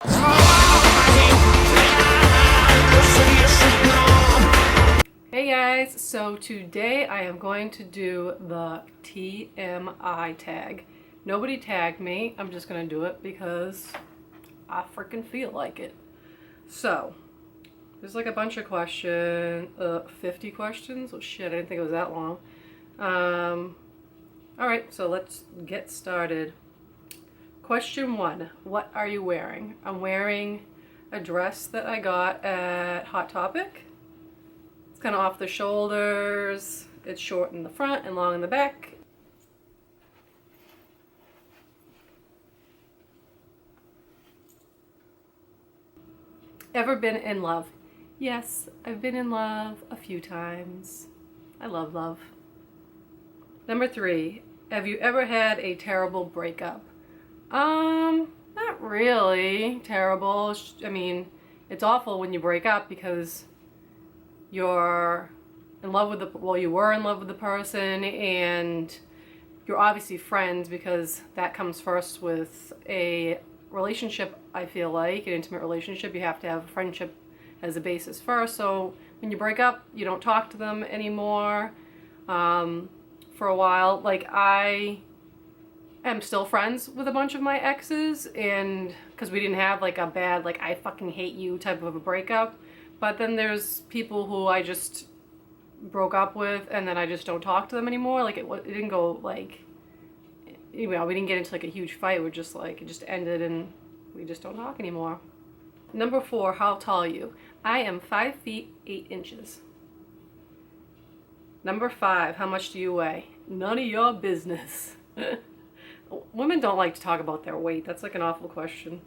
Hey guys, so today I am going to do the TMI tag. Nobody tagged me, I'm just gonna do it because I freaking feel like it. So, there's like a bunch of questions, 50 questions? Oh shit, I didn't think it was that long. Alright, so let's get started. Question 1, what are you wearing? I'm wearing a dress that I got at Hot Topic. It's kind of off the shoulders, it's short in the front and long in the back. Ever been in love? Yes, I've been in love a few times. I love love. Number 3, have you ever had a terrible breakup? Not really terrible. I mean, it's awful when you break up because you're in love with you were in love with the person, and you're obviously friends because that comes first with a relationship. I feel like an intimate relationship, you have to have a friendship as a basis first. So when you break up, you don't talk to them anymore for a while. Like, I am still friends with a bunch of my exes, and because we didn't have like a bad, like, I fucking hate you type of a breakup. But then there's people who I just broke up with and then I just don't talk to them anymore. Like, it didn't go like, you know, we didn't get into like a huge fight. We're just like, it just ended and we just don't talk anymore. Number 4, how tall are you? I am 5 feet 8 inches. Number 5, how much do you weigh? None of your business. Women don't like to talk about their weight. That's like an awful question.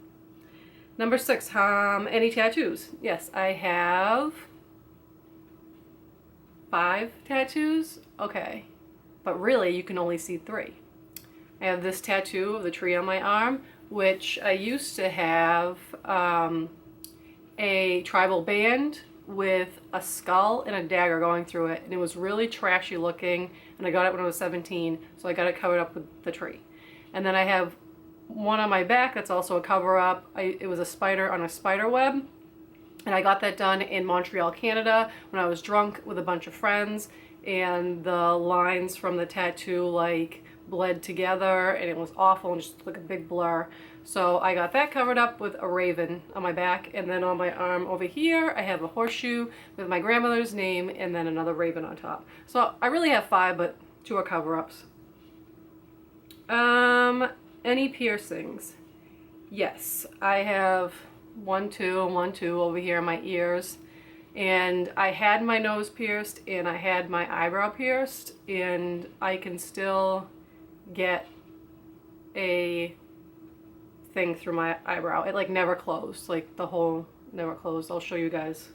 Number 6, any tattoos? Yes, I have 5 tattoos. Okay, but really you can only see 3. I have this tattoo of the tree on my arm, which I used to have a tribal band with a skull and a dagger going through it, and it was really trashy looking, and I got it when I was 17, so I got it covered up with the tree. And then I have one on my back that's also a cover-up. It was a spider on a spider web, and I got that done in Montreal, Canada when I was drunk with a bunch of friends, and the lines from the tattoo like bled together and it was awful and just like a big blur. So I got that covered up with a raven on my back, and then on my arm over here I have a horseshoe with my grandmother's name and then another raven on top. So I really have 5, but 2 are cover-ups. Any piercings? Yes, I have 1, 2, and 1, 2 over here in my ears. And I had my nose pierced and I had my eyebrow pierced, and I can still get a thing through my eyebrow. It like never closed, like the hole never closed. I'll show you guys.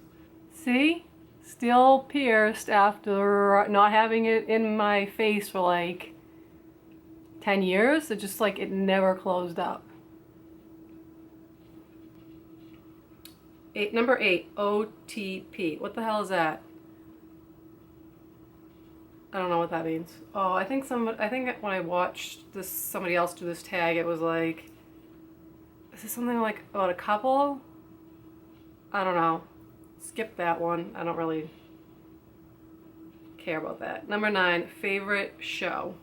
See? Still pierced after not having it in my face for like 10 years. It just like, it never closed up. Number 8, OTP. What the hell is that? I don't know what that means. Oh, I think when I watched somebody else do this tag, it was like, is this something like about a couple? I don't know. Skip that one. I don't really care about that. Number 9, favorite show.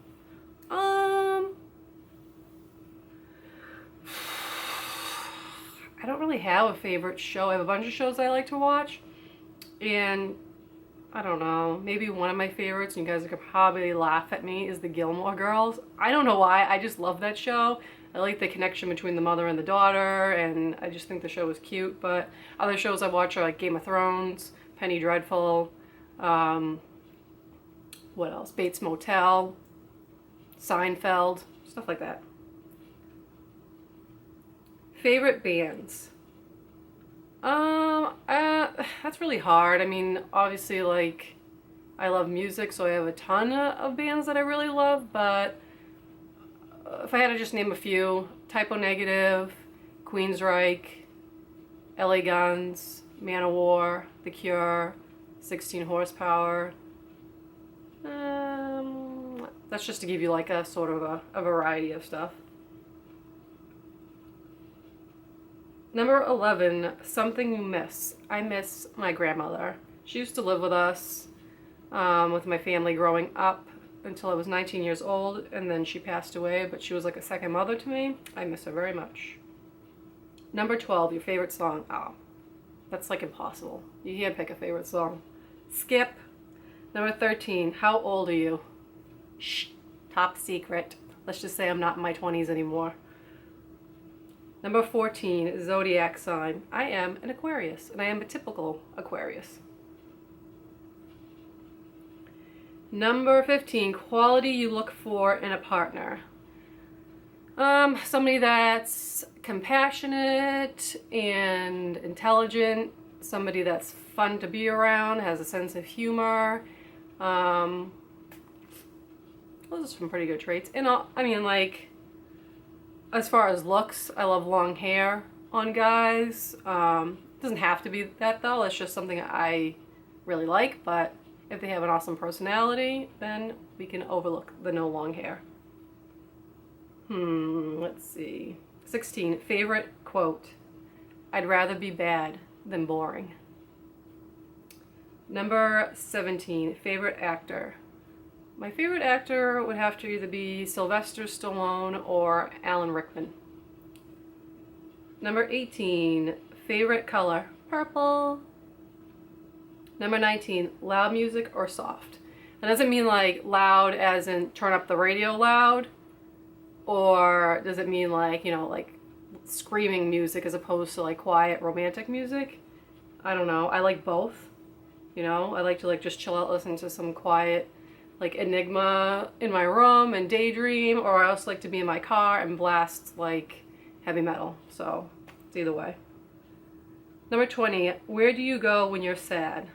I don't really have a favorite show. I have a bunch of shows I like to watch, and I don't know, maybe one of my favorites, and you guys could probably laugh at me, is the Gilmore Girls. I don't know why, I just love that show. I like the connection between the mother and the daughter, and I just think the show is cute. But other shows I watch are like Game of Thrones, Penny Dreadful, what else? Bates Motel, Seinfeld, stuff like that. Favorite bands? That's really hard. I mean, obviously, like, I love music, so I have a ton of bands that I really love, but if I had to just name a few, Typo Negative, Queensryche, LA Guns, Manowar, The Cure, 16 Horsepower. That's just to give you like a sort of a variety of stuff. Number 11, something you miss. I miss my grandmother. She used to live with us, with my family growing up until I was 19 years old, and then she passed away, but she was like a second mother to me. I miss her very much. Number 12, your favorite song. Oh, that's like impossible. You can't pick a favorite song. Skip. Number 13, how old are you? Shh, top secret. Let's just say I'm not in my 20s anymore. Number 14, Zodiac sign. I am an Aquarius, and I am a typical Aquarius. Number 15, quality you look for in a partner. Somebody that's compassionate and intelligent, somebody that's fun to be around, has a sense of humor. Those are some pretty good traits. And I mean, like, as far as looks, I love long hair on guys. Doesn't have to be that though. It's just something I really like. But if they have an awesome personality, then we can overlook the no long hair. Let's see. 16, favorite quote. I'd rather be bad than boring. Number 17, favorite actor. My favorite actor would have to either be Sylvester Stallone or Alan Rickman. Number 18, favorite color. Purple. Number 19, loud music or soft. That doesn't mean like loud as in turn up the radio loud, or does it mean like, you know, like screaming music as opposed to like quiet romantic music? I don't know. I like both. You know, I like to like just chill out, listen to some quiet like Enigma in my room and daydream, or I also like to be in my car and blast like heavy metal. So it's either way. Number 20, where do you go when you're sad?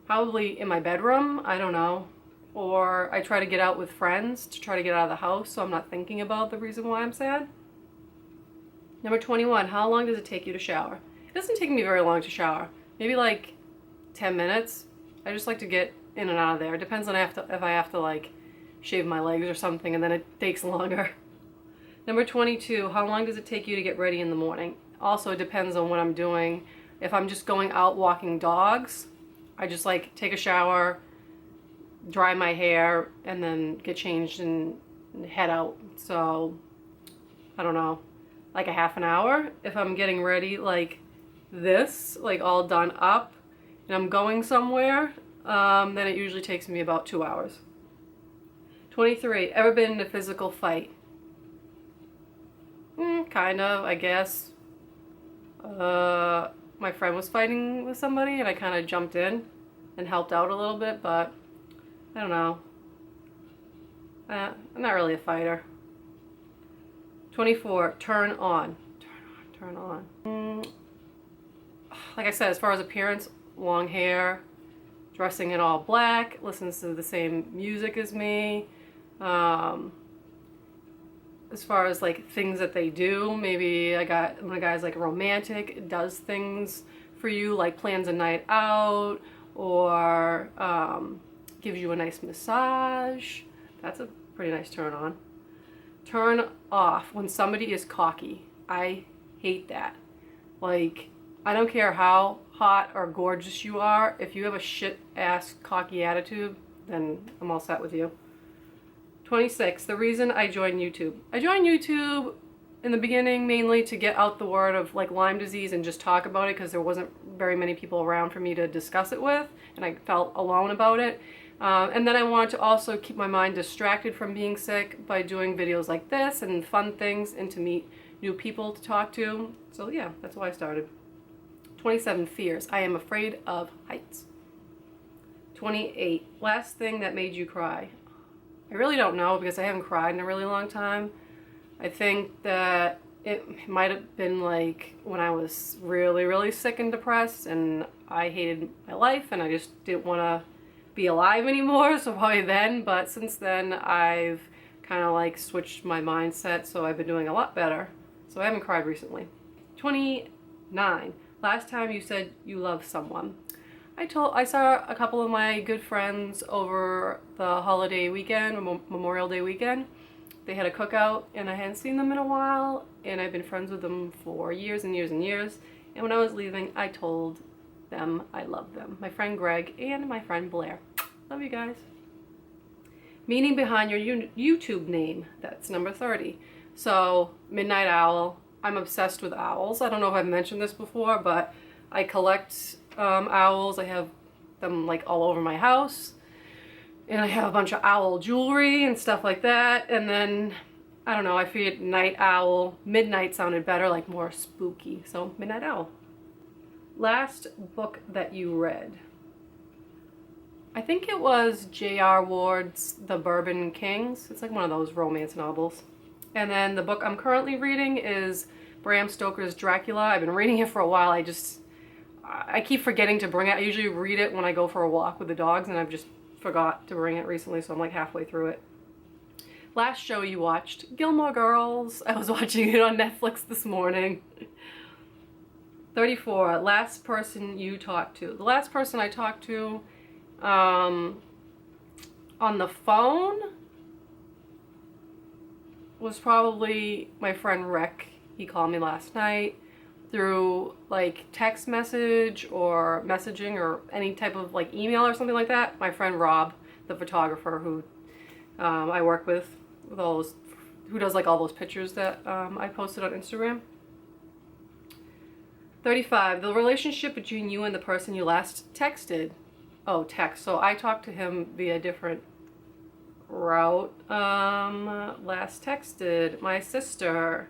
Probably in my bedroom, I don't know. Or I try to get out with friends to try to get out of the house so I'm not thinking about the reason why I'm sad. Number 21, how long does it take you to shower? It doesn't take me very long to shower. Maybe like 10 minutes. I just like to get in and out of there. It depends on if I have to like shave my legs or something, and then it takes longer. Number 22, how long does it take you to get ready in the morning? Also, it depends on what I'm doing. If I'm just going out walking dogs, I just like take a shower, dry my hair, and then get changed and head out. So, I don't know, like a half an hour. If I'm getting ready like this, like all done up, and I'm going somewhere, then it usually takes me about 2 hours. 23, ever been in a physical fight? Kind of, I guess. My friend was fighting with somebody and I kind of jumped in and helped out a little bit, but I don't know. I'm not really a fighter. 24, turn on. Turn on. Like I said, as far as appearance, long hair, dressing in all black, listens to the same music as me. As far as like things that they do, maybe when a guy's like romantic, does things for you, like plans a night out, or gives you a nice massage. That's a pretty nice turn on. Turn off, when somebody is cocky. I hate that. Like, I don't care how hot or gorgeous you are, if you have a shit ass cocky attitude, then I'm all set with you. 26, the reason I joined YouTube. I joined YouTube in the beginning mainly to get out the word of like Lyme disease and just talk about it, because there wasn't very many people around for me to discuss it with, and I felt alone about it. And then I wanted to also keep my mind distracted from being sick by doing videos like this and fun things, and to meet new people to talk to. So yeah, that's why I started. 27, fears. I am afraid of heights. 28, last thing that made you cry. I really don't know, because I haven't cried in a really long time. I think that it might have been like when I was really, really sick and depressed and I hated my life and I just didn't want to be alive anymore, so probably then. But since then I've kind of like switched my mindset, so I've been doing a lot better. So I haven't cried recently. 29, last time you said you love someone. I saw a couple of my good friends over the holiday weekend, Memorial Day weekend. They had a cookout and I hadn't seen them in a while, and I've been friends with them for years and years and years. And when I was leaving, I told them I love them. My friend Greg and my friend Blair. Love you guys. Meaning behind your YouTube name. That's number 30. So, Midnight Owl. I'm obsessed with owls. I don't know if I've mentioned this before, but I collect owls. I have them like all over my house. And I have a bunch of owl jewelry and stuff like that. And then, I don't know, I figured night owl, midnight sounded better, like more spooky. So, Midnight Owl. Last book that you read. I think it was J.R. Ward's The Bourbon Kings. It's like one of those romance novels. And then the book I'm currently reading is Bram Stoker's Dracula. I've been reading it for a while. I keep forgetting to bring it. I usually read it when I go for a walk with the dogs, and I've just forgot to bring it recently, so I'm like halfway through it. Last show you watched, Gilmore Girls. I was watching it on Netflix this morning. 34, last person you talked to. The last person I talked to on the phone was probably my friend Rick. He called me last night through like text message or messaging or any type of like email or something like that. My friend Rob, the photographer who I work with all those, who does like all those pictures that I posted on Instagram. 35, the relationship between you and the person you last texted. Oh, text. So I talked to him via different route. Last texted my sister.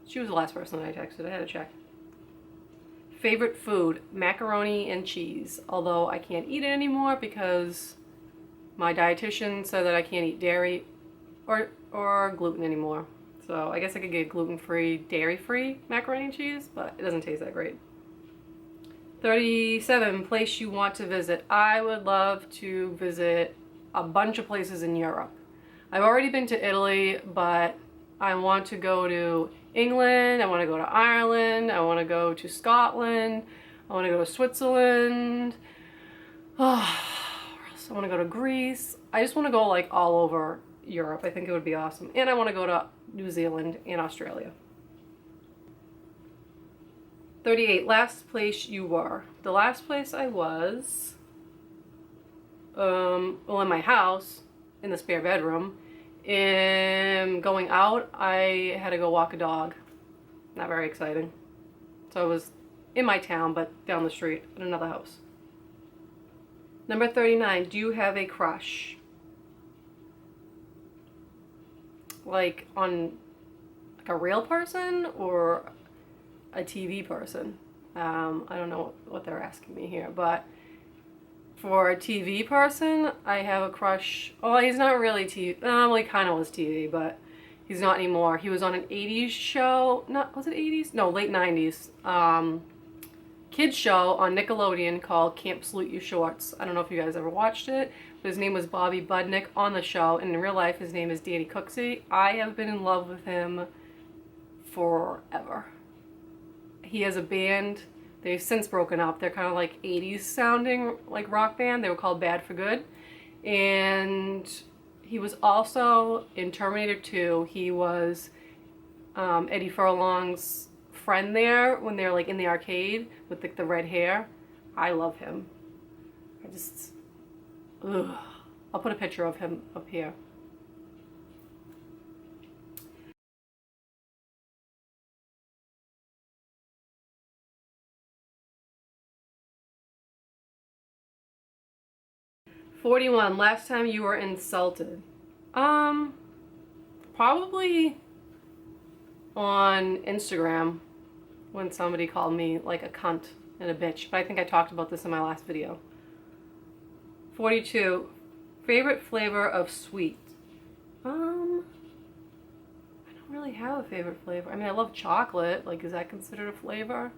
She was the last person I texted. I had to check. Favorite food, macaroni and cheese. Although I can't eat it anymore because my dietitian said that I can't eat dairy or gluten anymore. So I guess I could get gluten-free, dairy-free macaroni and cheese, but it doesn't taste that great. 37, place you want to visit. I would love to visit a bunch of places in Europe. I've already been to Italy, but I want to go to England, I want to go to Ireland, I want to go to Scotland, I want to go to Switzerland, I want to go to Greece. I just want to go like all over Europe. I think it would be awesome. And I want to go to New Zealand and Australia. 38, last place you were. The last place I was, well, in my house, in the spare bedroom. Going out, I had to go walk a dog. Not very exciting. So I was in my town, but down the street in another house. Number 39, do you have a crush? Like on like a real person or a TV person? I don't know what they're asking me here, but for a TV person, I have a crush. Oh, he's not really TV. Well, he kind of was TV, but he's not anymore. He was on an 80s show. Was it 80s? No, late 90s. Kids show on Nickelodeon called Camp Salute You Shorts. I don't know if you guys ever watched it, but his name was Bobby Budnick on the show, and in real life his name is Danny Cooksey. I have been in love with him forever. He has a band. They've since broken up. They're kind of like 80s sounding like rock band. They were called Bad for Good. And he was also in Terminator 2. He was Eddie Furlong's friend there when they're like in the arcade with the red hair. I love him. I'll put a picture of him up here. $41, last time you were insulted. Probably on Instagram when somebody called me like a cunt and a bitch, but I think I talked about this in my last video. 42, favorite flavor of sweet. I don't really have a favorite flavor. I mean, I love chocolate. Like, is that considered a flavor?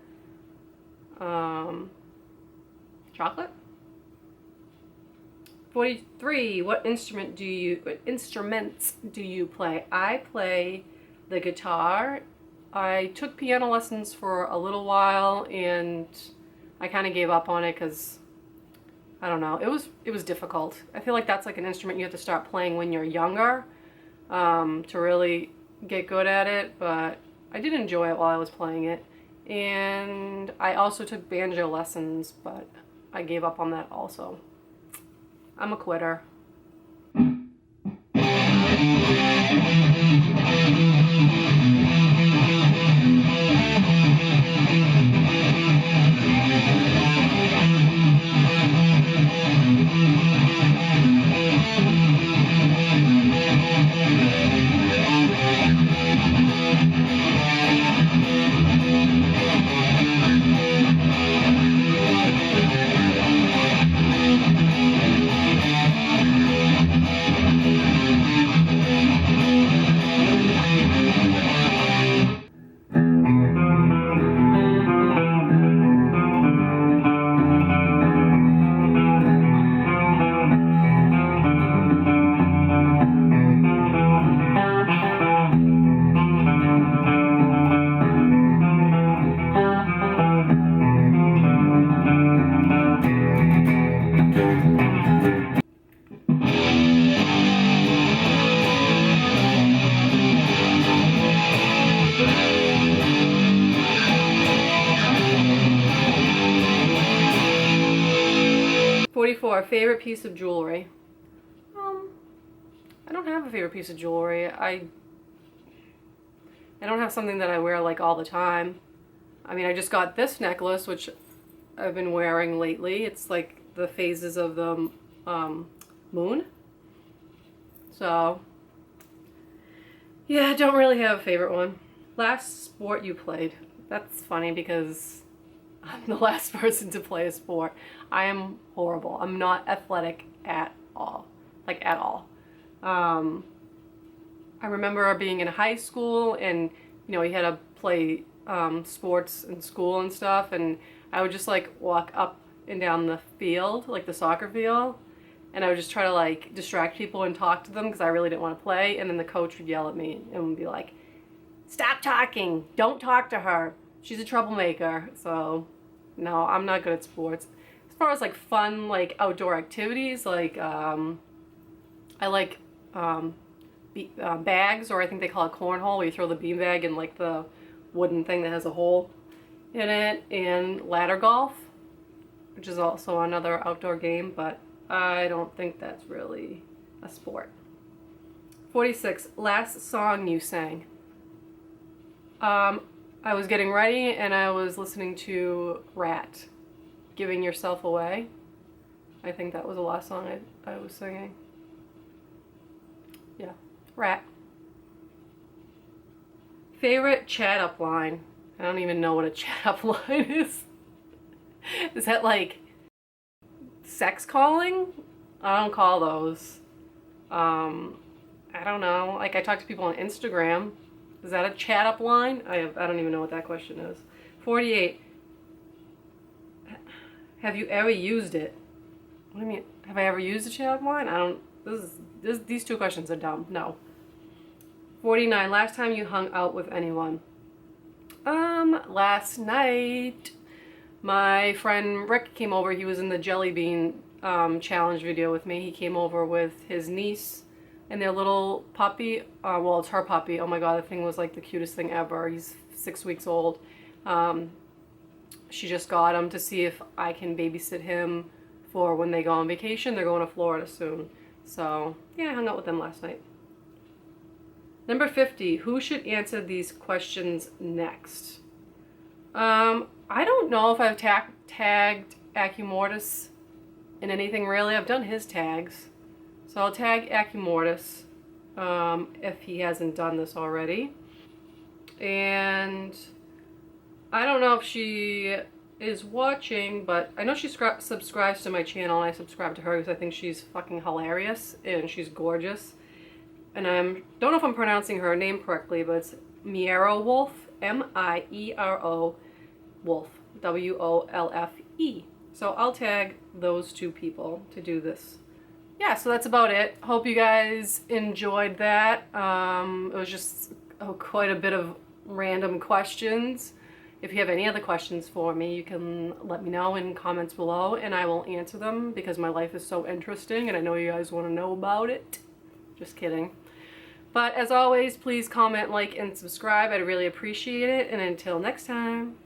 Chocolate? 43, what instruments do you play? I play the guitar. I took piano lessons for a little while and I kind of gave up on it because I don't know, it was difficult. I feel like that's like an instrument you have to start playing when you're younger to really get good at it, but I did enjoy it while I was playing it. And I also took banjo lessons, but I gave up on that also. I'm a quitter. Favorite piece of jewelry. I don't have a favorite piece of jewelry. I don't have something that I wear like all the time. I mean, I just got this necklace, which I've been wearing lately. It's like the phases of the moon. So, yeah, I don't really have a favorite one. Last sport you played. That's funny because I'm the last person to play a sport. I am horrible. I'm not athletic at all. Like, at all. I remember being in high school and, you know, you had to play sports in school and stuff, and I would just, like, walk up and down the field, like the soccer field, and I would just try to, like, distract people and talk to them because I really didn't want to play, and then the coach would yell at me and would be like, "Stop talking! Don't talk to her! She's a troublemaker." So, no, I'm not good at sports. As far as, like, fun, like, outdoor activities, like, I like bags, or I think they call it cornhole, where you throw the beanbag in, like, the wooden thing that has a hole in it, and ladder golf, which is also another outdoor game, but I don't think that's really a sport. 46, last song you sang. I was getting ready and I was listening to Rat, Giving Yourself Away. I think that was the last song I was singing. Yeah, Rat. Favorite chat up line. I don't even know what a chat up line is. Is that like sex calling? I don't call those. I don't know. Like, I talk to people on Instagram. Is that a chat up line? I don't even know what that question is. 48. Have you ever used it? What do you mean? Have I ever used a chat up line? I don't. These two questions are dumb. No. 49. Last time you hung out with anyone. Last night, my friend Rick came over. He was in the jelly bean challenge video with me. He came over with his niece and their little puppy. Well, it's her puppy. Oh my god, the thing was like the cutest thing ever. He's 6 weeks old. She just got him to see if I can babysit him for when they go on vacation. They're going to Florida soon. So, yeah, I hung out with them last night. Number 50, who should answer these questions next? I don't know if I've tagged Acumortis in anything really. I've done his tags. So I'll tag Acumortis if he hasn't done this already. And I don't know if she is watching, but I know she subscribes to my channel, and I subscribe to her because I think she's fucking hilarious and she's gorgeous. And I don't know if I'm pronouncing her name correctly, but it's Miero Wolf, M-I-E-R-O Wolf, W-O-L-F-E. So I'll tag those two people to do this. Yeah, so that's about it. Hope you guys enjoyed that. It was just quite a bit of random questions. If you have any other questions for me, you can let me know in comments below, and I will answer them because my life is so interesting and I know you guys want to know about it. Just kidding. But as always, please comment, like, and subscribe. I'd really appreciate it. And until next time.